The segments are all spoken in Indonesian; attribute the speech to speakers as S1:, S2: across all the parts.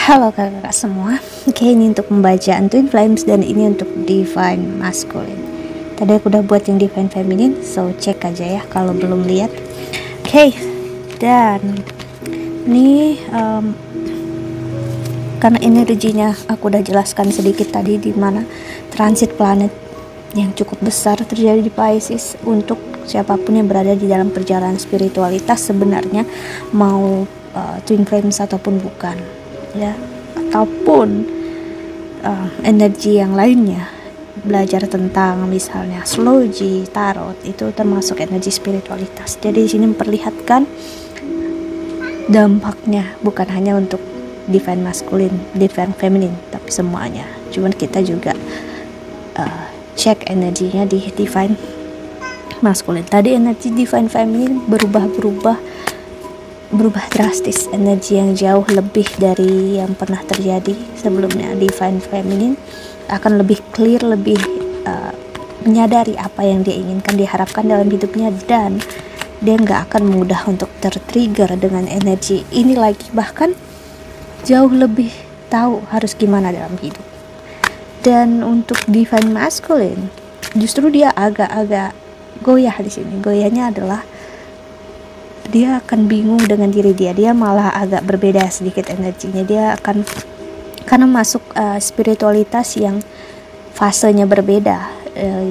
S1: Halo kakak-kakak semua. Oke, ini untuk pembacaan Twin Flames dan ini untuk Divine Masculine. Tadi aku udah buat yang Divine Feminine, so cek aja ya kalau belum lihat. Oke, dan ini karena energinya aku udah jelaskan sedikit tadi, di mana transit planet yang cukup besar terjadi di Pisces untuk siapapun yang berada di dalam perjalanan spiritualitas, sebenarnya mau Twin Flames ataupun bukan ya, ataupun energi yang lainnya, belajar tentang misalnya astrologi, tarot, itu termasuk energi spiritualitas. Jadi di sini memperlihatkan dampaknya bukan hanya untuk divine masculine, divine feminine, tapi semuanya. Cuman kita juga cek energinya di divine masculine. Tadi energi divine feminine berubah drastis, energi yang jauh lebih dari yang pernah terjadi sebelumnya. Divine feminine akan lebih clear, lebih menyadari apa yang dia inginkan, diharapkan dalam hidupnya, dan dia nggak akan mudah untuk tertrigger dengan energi ini lagi, bahkan jauh lebih tahu harus gimana dalam hidup. Dan untuk divine masculine justru dia agak-agak goyah di sini. Goyahnya adalah dia akan bingung dengan diri dia malah agak berbeda sedikit energinya. Dia akan, karena masuk spiritualitas yang fasenya berbeda,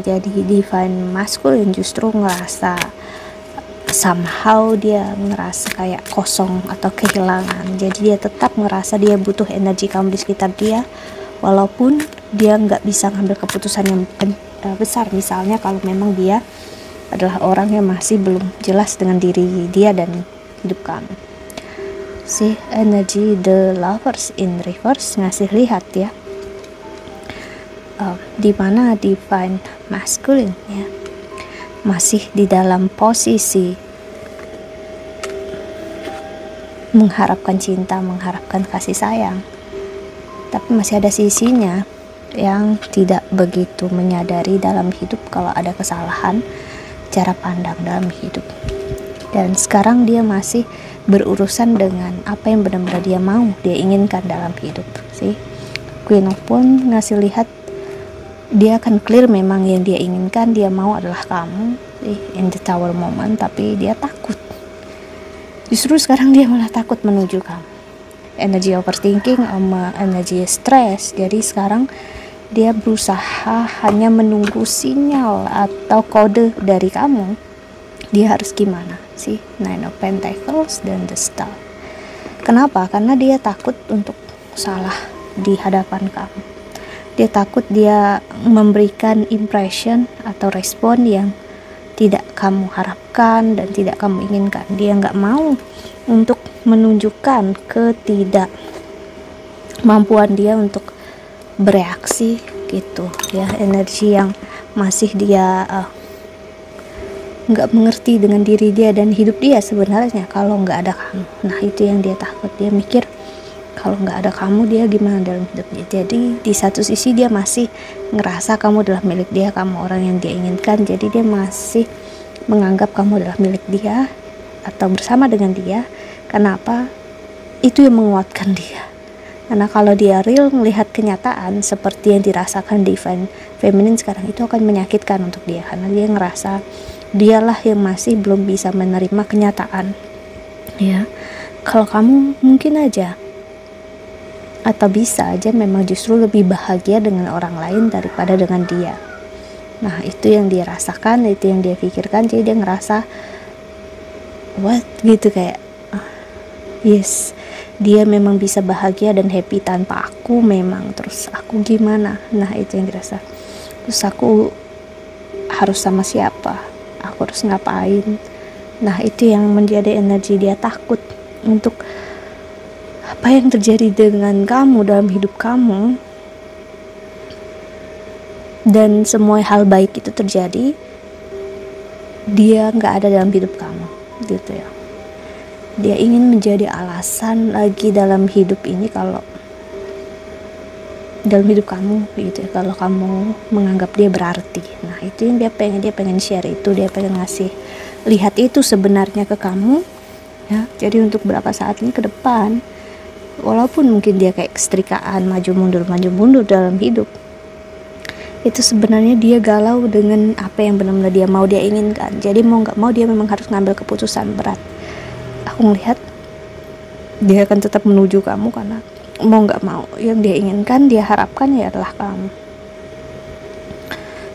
S1: jadi divine masculine justru ngerasa somehow dia ngerasa kayak kosong atau kehilangan. Jadi dia tetap ngerasa dia butuh energi kamu di sekitar dia, walaupun dia nggak bisa ngambil keputusan yang besar. Misalnya kalau memang dia adalah orang yang masih belum jelas dengan diri dia dan hidup kamu. Si energi The Lovers in Reverse ngasih lihat ya, di mana divine masculine ya masih di dalam posisi mengharapkan cinta, mengharapkan kasih sayang, tapi masih ada sisinya yang tidak begitu menyadari dalam hidup kalau ada kesalahan cara pandang dalam hidup. Dan sekarang dia masih berurusan dengan apa yang benar-benar dia mau, dia inginkan dalam hidup. Queen of Wands ngasih lihat dia akan clear, memang yang dia inginkan, dia mau adalah kamu in the Tower moment, tapi dia takut. Justru sekarang dia malah takut menuju kamu. Energi overthinking sama energi stres. Jadi sekarang dia berusaha hanya menunggu sinyal atau kode dari kamu. Dia harus gimana sih? Nine of Pentacles dan The Star. Kenapa? Karena dia takut untuk salah di hadapan kamu. Dia takut dia memberikan impression atau respon yang tidak kamu harapkan dan tidak kamu inginkan. Dia nggak mau untuk menunjukkan ketidakmampuan dia untuk bereaksi gitu ya. Energi yang masih dia nggak mengerti dengan diri dia dan hidup dia sebenarnya kalau nggak ada kamu. Nah itu yang dia takut. Dia mikir kalau nggak ada kamu dia gimana dalam hidupnya. Jadi di satu sisi dia masih ngerasa kamu adalah milik dia, kamu orang yang dia inginkan, jadi dia masih menganggap kamu adalah milik dia atau bersama dengan dia. Kenapa? Itu yang menguatkan dia. Karena kalau dia real melihat kenyataan seperti yang dirasakan divine feminine sekarang, itu akan menyakitkan untuk dia, karena dia ngerasa dialah yang masih belum bisa menerima kenyataan ya. Kalau kamu mungkin aja atau bisa aja memang justru lebih bahagia dengan orang lain daripada dengan dia. Nah itu yang dia rasakan, itu yang dia pikirkan. Jadi dia ngerasa what gitu, kayak yes, dia memang bisa bahagia dan happy tanpa aku, memang terus aku gimana. Nah itu yang dirasa. Terus aku harus sama siapa, aku harus ngapain. Nah itu yang menjadi energi dia takut untuk apa yang terjadi dengan kamu dalam hidup kamu, dan semua hal baik itu terjadi, dia nggak ada dalam hidup kamu gitu ya. Dia ingin menjadi alasan lagi dalam hidup ini, kalau dalam hidup kamu gitu ya, kalau kamu menganggap dia berarti. Nah itu yang dia pengen share, itu dia pengen ngasih lihat itu sebenarnya ke kamu ya. Jadi untuk beberapa saat ini ke depan walaupun mungkin dia kayak kesetrikaan, maju mundur dalam hidup, itu sebenarnya dia galau dengan apa yang benar-benar dia mau, dia inginkan. Jadi mau nggak mau dia memang harus ngambil keputusan berat. Aku melihat dia akan tetap menuju kamu karena mau nggak mau yang dia inginkan, dia harapkan ya adalah kamu.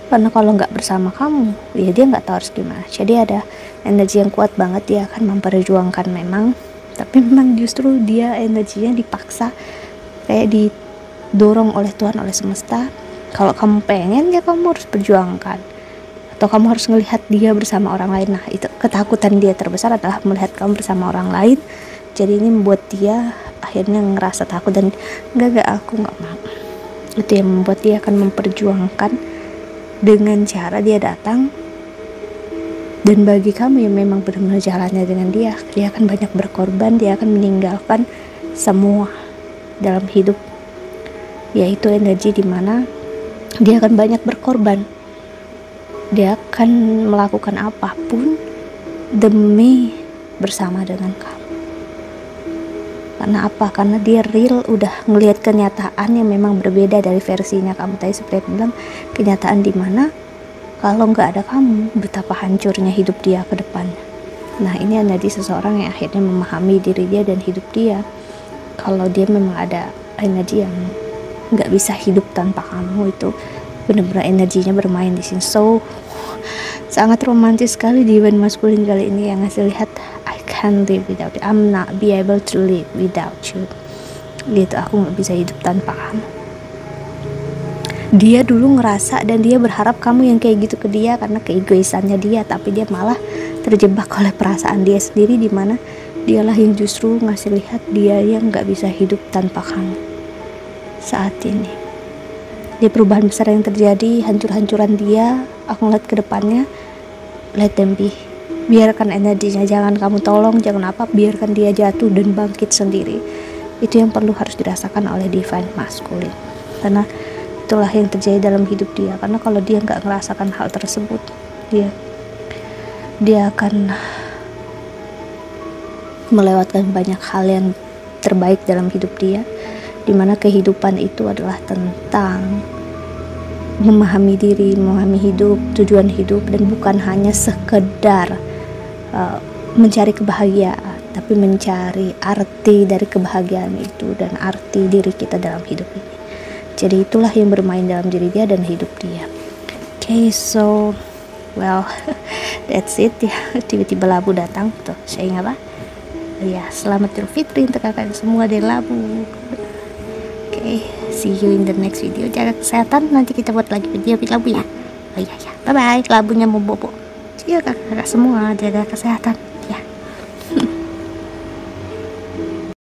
S1: Karena kalau nggak bersama kamu, ya dia nggak tahu harus gimana. Jadi ada energi yang kuat banget, dia akan memperjuangkan memang, tapi memang justru dia energinya dipaksa, kayak didorong oleh Tuhan, oleh semesta. Kalau kamu pengen, ya kamu harus perjuangkan, atau kamu harus melihat dia bersama orang lain. Nah, itu ketakutan dia terbesar adalah melihat kamu bersama orang lain. Jadi ini membuat dia akhirnya ngerasa takut dan enggak, aku nggak mau. Itu yang membuat dia akan memperjuangkan dengan cara dia datang. Dan bagi kamu yang memang benar-benar jalannya dengan dia akan banyak berkorban, dia akan meninggalkan semua dalam hidup, yaitu energi dimana dia akan banyak berkorban. Dia akan melakukan apapun demi bersama dengan kamu. Karena apa? Karena dia real udah ngelihat kenyataan yang memang berbeda dari versinya kamu tadi. Seperti aku bilang, kenyataan dimana kalau nggak ada kamu, betapa hancurnya hidup dia ke depannya. Nah, ini energi seseorang yang akhirnya memahami diri dia dan hidup dia. Kalau dia memang ada energi yang nggak bisa hidup tanpa kamu, itu benar-benar energinya bermain di sini. So sangat romantis sekali di event maskulin kali ini yang ngasih lihat, I can't live without you, I'm not be able to live without you. Gitu, aku nggak bisa hidup tanpa kamu. Dia dulu ngerasa dan dia berharap kamu yang kayak gitu ke dia karena keegoisannya dia, tapi dia malah terjebak oleh perasaan dia sendiri, dimana dialah yang justru ngasih lihat dia yang nggak bisa hidup tanpa kamu saat ini. Di perubahan besar yang terjadi, hancur-hancuran dia, aku ngeliat ke depannya, let them be. Biarkan energinya, jangan kamu tolong, jangan apa, biarkan dia jatuh dan bangkit sendiri. Itu yang perlu harus dirasakan oleh divine masculine. Karena itulah yang terjadi dalam hidup dia. Karena kalau dia nggak merasakan hal tersebut, dia akan melewatkan banyak hal yang terbaik dalam hidup dia, dimana kehidupan itu adalah tentang memahami diri, memahami hidup, tujuan hidup, dan bukan hanya sekedar mencari kebahagiaan, tapi mencari arti dari kebahagiaan itu dan arti diri kita dalam hidup ini. Jadi itulah yang bermain dalam diri dia dan hidup dia. Okay, so well that's it ya. Tiba-tiba Labu datang tuh, saya ingat apa? Ya, selamat Idul Fitri untuk kalian semua dari Labu. Okay, see you in the next video. Jaga kesehatan, nanti kita buat lagi video Labu ya. Oh iya ya, bye bye. Labunya mau bobo. See you kakak-kakak semua, jaga kesehatan.